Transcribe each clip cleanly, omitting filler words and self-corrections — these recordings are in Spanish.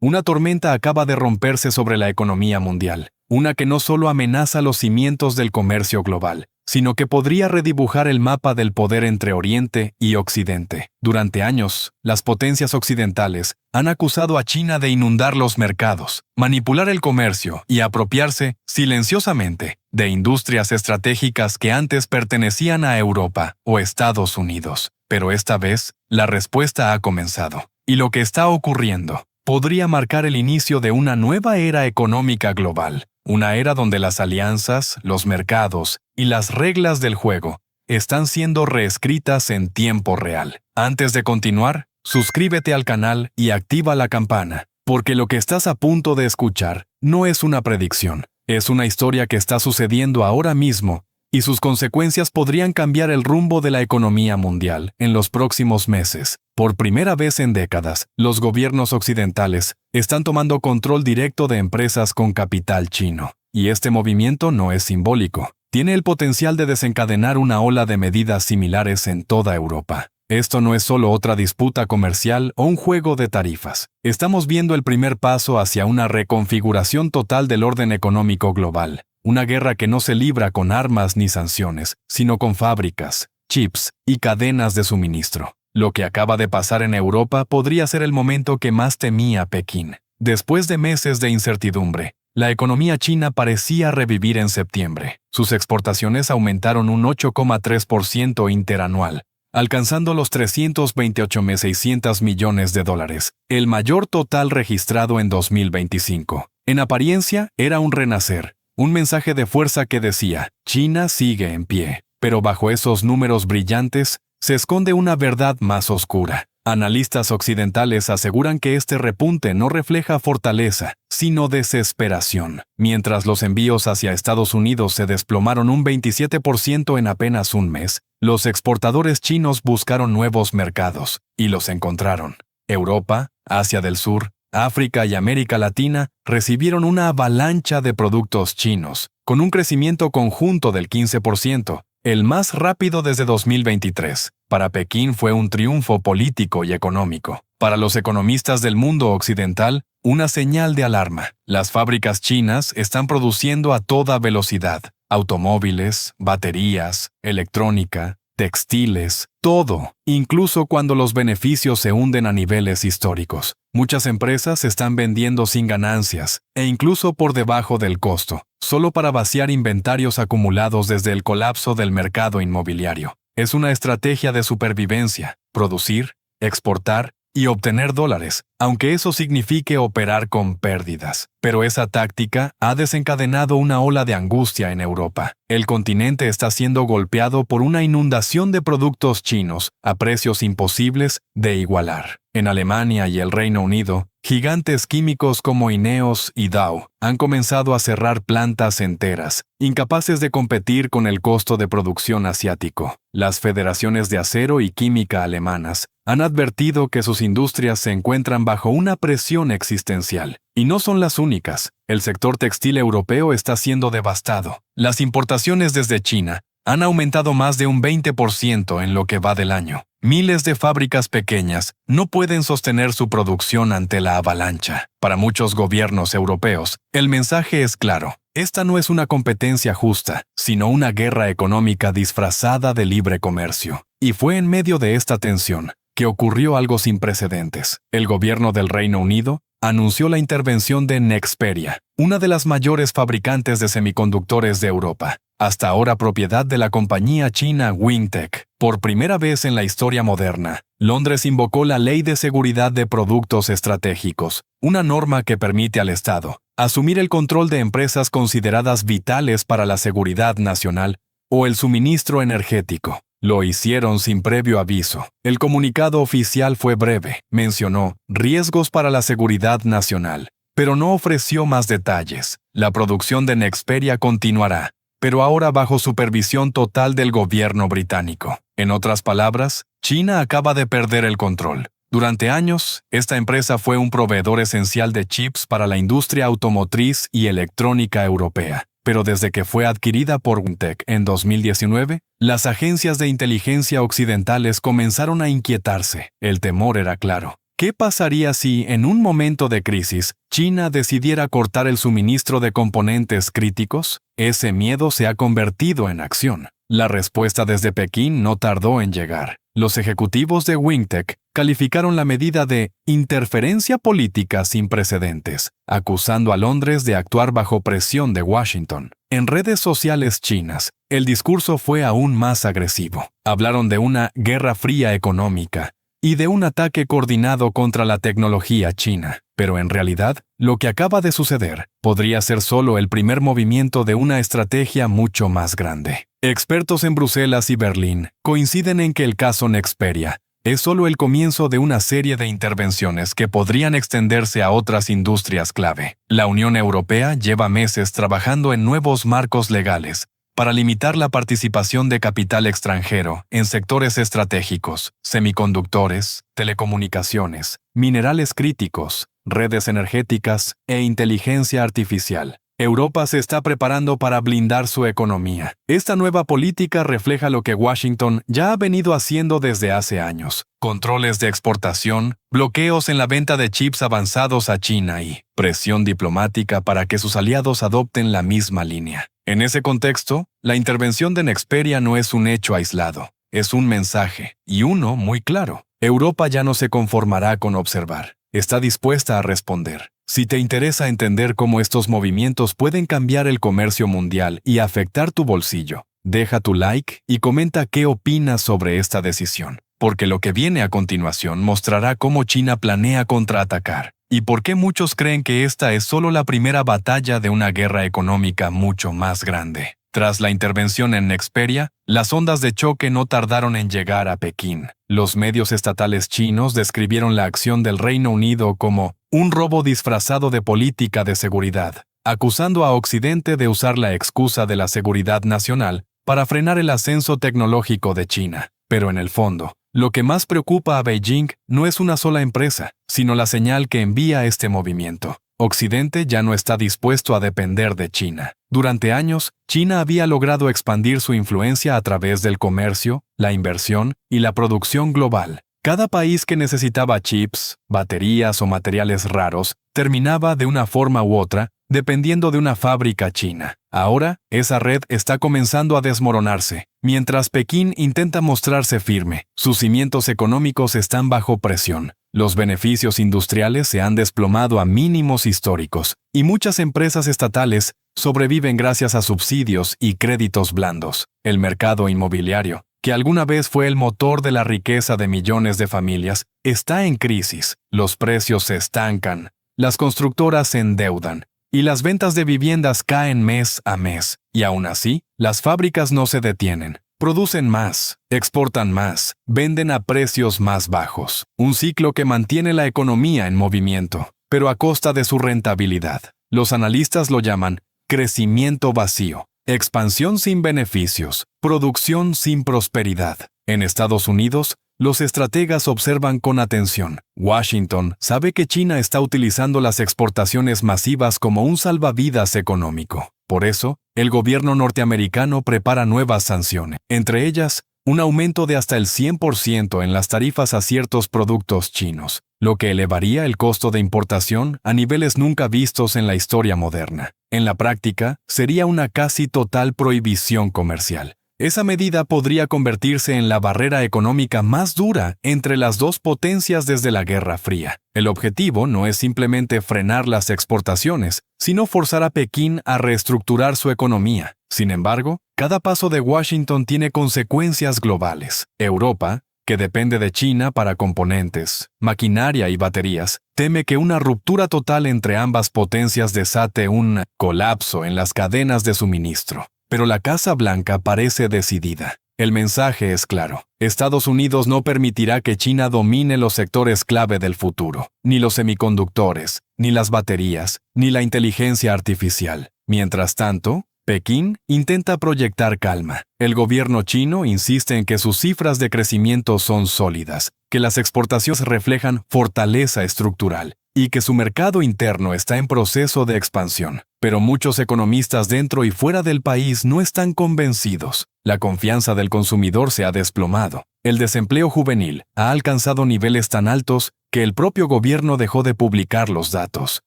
Una tormenta acaba de romperse sobre la economía mundial, una que no solo amenaza los cimientos del comercio global, sino que podría redibujar el mapa del poder entre Oriente y Occidente. Durante años, las potencias occidentales han acusado a China de inundar los mercados, manipular el comercio y apropiarse, silenciosamente, de industrias estratégicas que antes pertenecían a Europa o Estados Unidos. Pero esta vez, la respuesta ha comenzado. Y lo que está ocurriendo podría marcar el inicio de una nueva era económica global. Una era donde las alianzas, los mercados y las reglas del juego están siendo reescritas en tiempo real. Antes de continuar, suscríbete al canal y activa la campana, porque lo que estás a punto de escuchar no es una predicción, es una historia que está sucediendo ahora mismo y sus consecuencias podrían cambiar el rumbo de la economía mundial en los próximos meses. Por primera vez en décadas, los gobiernos occidentales están tomando control directo de empresas con capital chino. Y este movimiento no es simbólico. Tiene el potencial de desencadenar una ola de medidas similares en toda Europa. Esto no es solo otra disputa comercial o un juego de tarifas. Estamos viendo el primer paso hacia una reconfiguración total del orden económico global. Una guerra que no se libra con armas ni sanciones, sino con fábricas, chips y cadenas de suministro. Lo que acaba de pasar en Europa podría ser el momento que más temía Pekín. Después de meses de incertidumbre, la economía china parecía revivir en septiembre. Sus exportaciones aumentaron un 8,3% interanual, alcanzando los 328.600 millones de dólares, el mayor total registrado en 2025. En apariencia, era un renacer. Un mensaje de fuerza que decía, China sigue en pie. Pero bajo esos números brillantes, se esconde una verdad más oscura. Analistas occidentales aseguran que este repunte no refleja fortaleza, sino desesperación. Mientras los envíos hacia Estados Unidos se desplomaron un 27% en apenas un mes, los exportadores chinos buscaron nuevos mercados, y los encontraron. Europa, Asia del Sur, África y América Latina recibieron una avalancha de productos chinos, con un crecimiento conjunto del 15%, el más rápido desde 2023. Para Pekín fue un triunfo político y económico. Para los economistas del mundo occidental, una señal de alarma. Las fábricas chinas están produciendo a toda velocidad. Automóviles, baterías, electrónica, textiles, todo, incluso cuando los beneficios se hunden a niveles históricos. Muchas empresas están vendiendo sin ganancias, e incluso por debajo del costo, solo para vaciar inventarios acumulados desde el colapso del mercado inmobiliario. Es una estrategia de supervivencia, producir, exportar y obtener dólares, aunque eso signifique operar con pérdidas. Pero esa táctica ha desencadenado una ola de angustia en Europa. El continente está siendo golpeado por una inundación de productos chinos a precios imposibles de igualar. En Alemania y el Reino Unido, gigantes químicos como Ineos y Dow han comenzado a cerrar plantas enteras, incapaces de competir con el costo de producción asiático. Las federaciones de acero y química alemanas han advertido que sus industrias se encuentran bajo una presión existencial. Y no son las únicas. El sector textil europeo está siendo devastado. Las importaciones desde China han aumentado más de un 20% en lo que va del año. Miles de fábricas pequeñas no pueden sostener su producción ante la avalancha. Para muchos gobiernos europeos, el mensaje es claro. Esta no es una competencia justa, sino una guerra económica disfrazada de libre comercio. Y fue en medio de esta tensión que ocurrió algo sin precedentes. El gobierno del Reino Unido anunció la intervención de Nexperia, una de las mayores fabricantes de semiconductores de Europa, hasta ahora propiedad de la compañía china Wingtech. Por primera vez en la historia moderna, Londres invocó la Ley de Seguridad de Productos Estratégicos, una norma que permite al Estado asumir el control de empresas consideradas vitales para la seguridad nacional o el suministro energético. Lo hicieron sin previo aviso. El comunicado oficial fue breve. Mencionó riesgos para la seguridad nacional, pero no ofreció más detalles. La producción de Nexperia continuará, pero ahora bajo supervisión total del gobierno británico. En otras palabras, China acaba de perder el control. Durante años, esta empresa fue un proveedor esencial de chips para la industria automotriz y electrónica europea. Pero desde que fue adquirida por Wingtech en 2019, las agencias de inteligencia occidentales comenzaron a inquietarse. El temor era claro. ¿Qué pasaría si, en un momento de crisis, China decidiera cortar el suministro de componentes críticos? Ese miedo se ha convertido en acción. La respuesta desde Pekín no tardó en llegar. Los ejecutivos de Wingtech calificaron la medida de interferencia política sin precedentes, acusando a Londres de actuar bajo presión de Washington. En redes sociales chinas, el discurso fue aún más agresivo. Hablaron de una guerra fría económica y de un ataque coordinado contra la tecnología china. Pero en realidad, lo que acaba de suceder podría ser solo el primer movimiento de una estrategia mucho más grande. Expertos en Bruselas y Berlín coinciden en que el caso Nexperia es solo el comienzo de una serie de intervenciones que podrían extenderse a otras industrias clave. La Unión Europea lleva meses trabajando en nuevos marcos legales para limitar la participación de capital extranjero en sectores estratégicos, semiconductores, telecomunicaciones, minerales críticos, redes energéticas e inteligencia artificial. Europa se está preparando para blindar su economía. Esta nueva política refleja lo que Washington ya ha venido haciendo desde hace años: controles de exportación, bloqueos en la venta de chips avanzados a China y presión diplomática para que sus aliados adopten la misma línea. En ese contexto, la intervención de Nexperia no es un hecho aislado, es un mensaje, y uno muy claro. Europa ya no se conformará con observar, está dispuesta a responder. Si te interesa entender cómo estos movimientos pueden cambiar el comercio mundial y afectar tu bolsillo, deja tu like y comenta qué opinas sobre esta decisión, porque lo que viene a continuación mostrará cómo China planea contraatacar y por qué muchos creen que esta es solo la primera batalla de una guerra económica mucho más grande. Tras la intervención en Nexperia, las ondas de choque no tardaron en llegar a Pekín. Los medios estatales chinos describieron la acción del Reino Unido como un robo disfrazado de política de seguridad, acusando a Occidente de usar la excusa de la seguridad nacional para frenar el ascenso tecnológico de China. Pero en el fondo, lo que más preocupa a Beijing no es una sola empresa, sino la señal que envía este movimiento. Occidente ya no está dispuesto a depender de China. Durante años, China había logrado expandir su influencia a través del comercio, la inversión y la producción global. Cada país que necesitaba chips, baterías o materiales raros terminaba de una forma u otra dependiendo de una fábrica china. Ahora, esa red está comenzando a desmoronarse. Mientras Pekín intenta mostrarse firme, sus cimientos económicos están bajo presión. Los beneficios industriales se han desplomado a mínimos históricos, y muchas empresas estatales sobreviven gracias a subsidios y créditos blandos. El mercado inmobiliario, que alguna vez fue el motor de la riqueza de millones de familias, está en crisis. Los precios se estancan, las constructoras se endeudan, y las ventas de viviendas caen mes a mes. Y aún así, las fábricas no se detienen. Producen más, exportan más, venden a precios más bajos. Un ciclo que mantiene la economía en movimiento, pero a costa de su rentabilidad. Los analistas lo llaman crecimiento vacío, expansión sin beneficios, producción sin prosperidad. En Estados Unidos, los estrategas observan con atención. Washington sabe que China está utilizando las exportaciones masivas como un salvavidas económico. Por eso, el gobierno norteamericano prepara nuevas sanciones, entre ellas, un aumento de hasta el 100% en las tarifas a ciertos productos chinos, lo que elevaría el costo de importación a niveles nunca vistos en la historia moderna. En la práctica, sería una casi total prohibición comercial. Esa medida podría convertirse en la barrera económica más dura entre las dos potencias desde la Guerra Fría. El objetivo no es simplemente frenar las exportaciones, sino forzar a Pekín a reestructurar su economía. Sin embargo, cada paso de Washington tiene consecuencias globales. Europa, que depende de China para componentes, maquinaria y baterías, teme que una ruptura total entre ambas potencias desate un colapso en las cadenas de suministro. Pero la Casa Blanca parece decidida. El mensaje es claro. Estados Unidos no permitirá que China domine los sectores clave del futuro, ni los semiconductores, ni las baterías, ni la inteligencia artificial. Mientras tanto, Pekín intenta proyectar calma. El gobierno chino insiste en que sus cifras de crecimiento son sólidas, que las exportaciones reflejan fortaleza estructural y que su mercado interno está en proceso de expansión. Pero muchos economistas dentro y fuera del país no están convencidos. La confianza del consumidor se ha desplomado. El desempleo juvenil ha alcanzado niveles tan altos que el propio gobierno dejó de publicar los datos,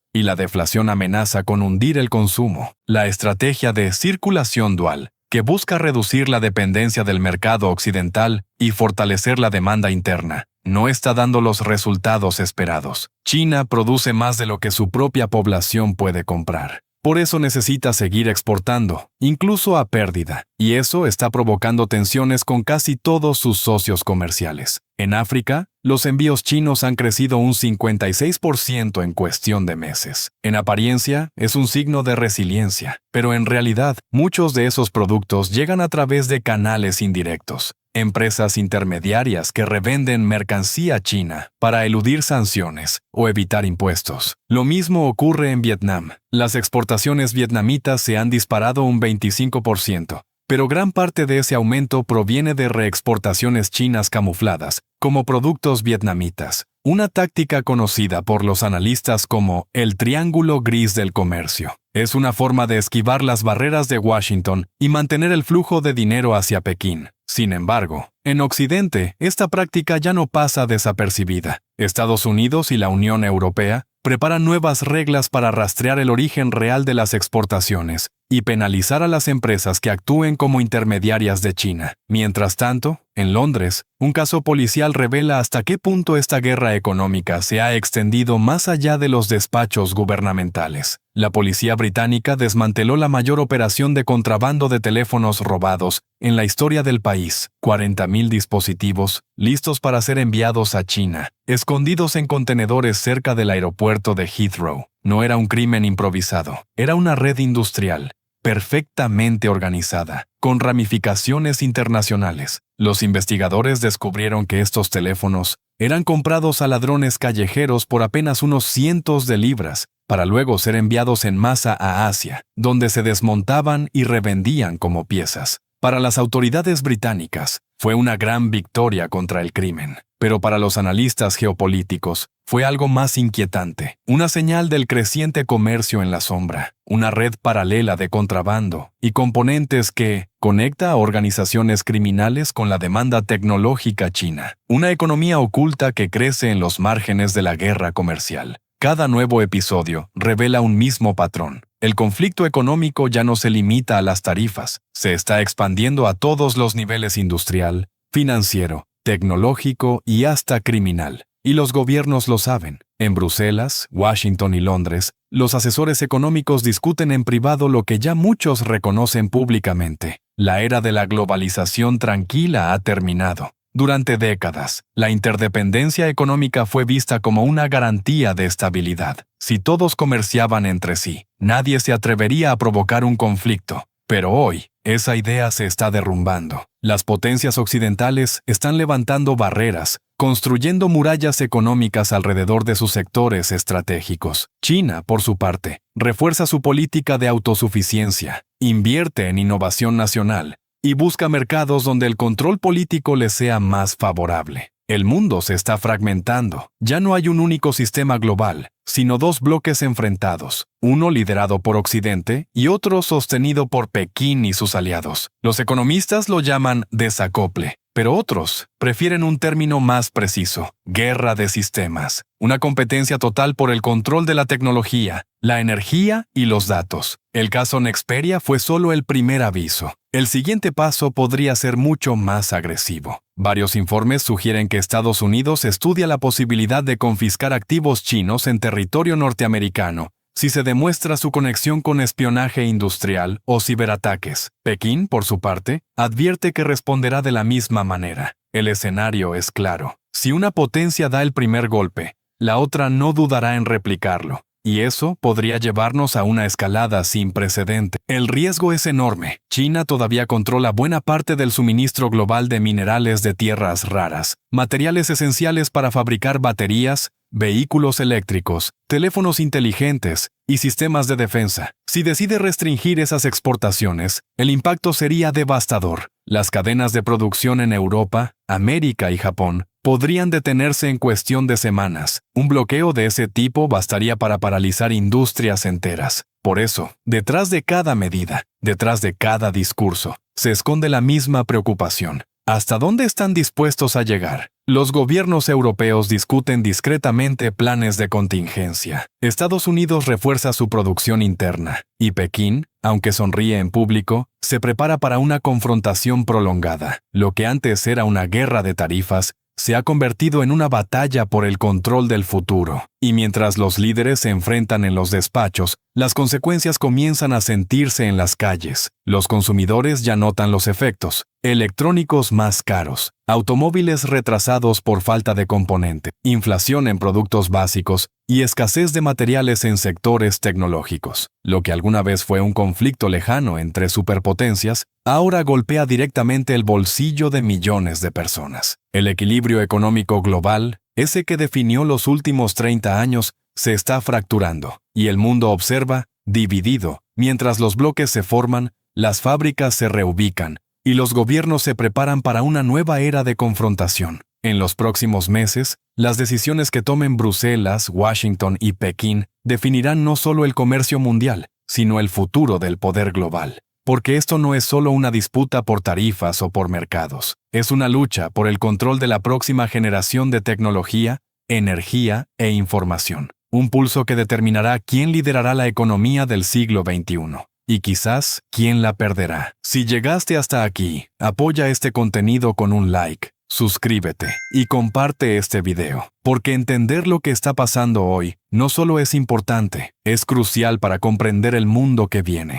y la deflación amenaza con hundir el consumo. La estrategia de circulación dual, que busca reducir la dependencia del mercado occidental y fortalecer la demanda interna, no está dando los resultados esperados. China produce más de lo que su propia población puede comprar. Por eso necesita seguir exportando, incluso a pérdida, y eso está provocando tensiones con casi todos sus socios comerciales. En África, los envíos chinos han crecido un 56% en cuestión de meses. En apariencia, es un signo de resiliencia, pero en realidad, muchos de esos productos llegan a través de canales indirectos. Empresas intermediarias que revenden mercancía china para eludir sanciones o evitar impuestos. Lo mismo ocurre en Vietnam. Las exportaciones vietnamitas se han disparado un 25%, pero gran parte de ese aumento proviene de reexportaciones chinas camufladas, como productos vietnamitas, una táctica conocida por los analistas como el triángulo gris del comercio. Es una forma de esquivar las barreras de Washington y mantener el flujo de dinero hacia Pekín. Sin embargo, en Occidente, esta práctica ya no pasa desapercibida. Estados Unidos y la Unión Europea preparan nuevas reglas para rastrear el origen real de las exportaciones y penalizar a las empresas que actúen como intermediarias de China. Mientras tanto, en Londres, un caso policial revela hasta qué punto esta guerra económica se ha extendido más allá de los despachos gubernamentales. La policía británica desmanteló la mayor operación de contrabando de teléfonos robados en la historia del país. 40.000 dispositivos, listos para ser enviados a China, escondidos en contenedores cerca del aeropuerto de Heathrow. No era un crimen improvisado, era una red industrial, perfectamente organizada, con ramificaciones internacionales. Los investigadores descubrieron que estos teléfonos eran comprados a ladrones callejeros por apenas unos cientos de libras, para luego ser enviados en masa a Asia, donde se desmontaban y revendían como piezas. Para las autoridades británicas, fue una gran victoria contra el crimen, pero para los analistas geopolíticos, fue algo más inquietante, una señal del creciente comercio en la sombra, una red paralela de contrabando y componentes que conecta a organizaciones criminales con la demanda tecnológica china, una economía oculta que crece en los márgenes de la guerra comercial. Cada nuevo episodio revela un mismo patrón. El conflicto económico ya no se limita a las tarifas, se está expandiendo a todos los niveles industrial, financiero, tecnológico y hasta criminal. Y los gobiernos lo saben. En Bruselas, Washington y Londres, los asesores económicos discuten en privado lo que ya muchos reconocen públicamente. La era de la globalización tranquila ha terminado. Durante décadas, la interdependencia económica fue vista como una garantía de estabilidad. Si todos comerciaban entre sí, nadie se atrevería a provocar un conflicto. Pero hoy, esa idea se está derrumbando. Las potencias occidentales están levantando barreras, construyendo murallas económicas alrededor de sus sectores estratégicos. China, por su parte, refuerza su política de autosuficiencia, invierte en innovación nacional y busca mercados donde el control político le sea más favorable. El mundo se está fragmentando. Ya no hay un único sistema global, sino dos bloques enfrentados, uno liderado por Occidente y otro sostenido por Pekín y sus aliados. Los economistas lo llaman desacople, pero otros prefieren un término más preciso: guerra de sistemas, una competencia total por el control de la tecnología, la energía y los datos. El caso Nexperia fue solo el primer aviso. El siguiente paso podría ser mucho más agresivo. Varios informes sugieren que Estados Unidos estudia la posibilidad de confiscar activos chinos en territorio norteamericano si se demuestra su conexión con espionaje industrial o ciberataques. Pekín, por su parte, advierte que responderá de la misma manera. El escenario es claro. Si una potencia da el primer golpe, la otra no dudará en replicarlo. Y eso podría llevarnos a una escalada sin precedente. El riesgo es enorme. China todavía controla buena parte del suministro global de minerales de tierras raras, materiales esenciales para fabricar baterías, vehículos eléctricos, teléfonos inteligentes y sistemas de defensa. Si decide restringir esas exportaciones, el impacto sería devastador. Las cadenas de producción en Europa, América y Japón podrían detenerse en cuestión de semanas. Un bloqueo de ese tipo bastaría para paralizar industrias enteras. Por eso, detrás de cada medida, detrás de cada discurso, se esconde la misma preocupación: ¿Hasta dónde están dispuestos a llegar? Los gobiernos europeos discuten discretamente planes de contingencia. Estados Unidos refuerza su producción interna, y Pekín, aunque sonríe en público, se prepara para una confrontación prolongada. Lo que antes era una guerra de tarifas, se ha convertido en una batalla por el control del futuro. Y mientras los líderes se enfrentan en los despachos, las consecuencias comienzan a sentirse en las calles. Los consumidores ya notan los efectos. Electrónicos más caros, automóviles retrasados por falta de componente, inflación en productos básicos y escasez de materiales en sectores tecnológicos. Lo que alguna vez fue un conflicto lejano entre superpotencias, ahora golpea directamente el bolsillo de millones de personas. El equilibrio económico global, ese que definió los últimos 30 años, se está fracturando, y el mundo observa, dividido, mientras los bloques se forman, las fábricas se reubican, y los gobiernos se preparan para una nueva era de confrontación. En los próximos meses, las decisiones que tomen Bruselas, Washington y Pekín definirán no solo el comercio mundial, sino el futuro del poder global. Porque esto no es solo una disputa por tarifas o por mercados, es una lucha por el control de la próxima generación de tecnología, energía e información. Un pulso que determinará quién liderará la economía del siglo XXI. Y quizás, quién la perderá. Si llegaste hasta aquí, apoya este contenido con un like, suscríbete y comparte este video, porque entender lo que está pasando hoy no solo es importante, es crucial para comprender el mundo que viene.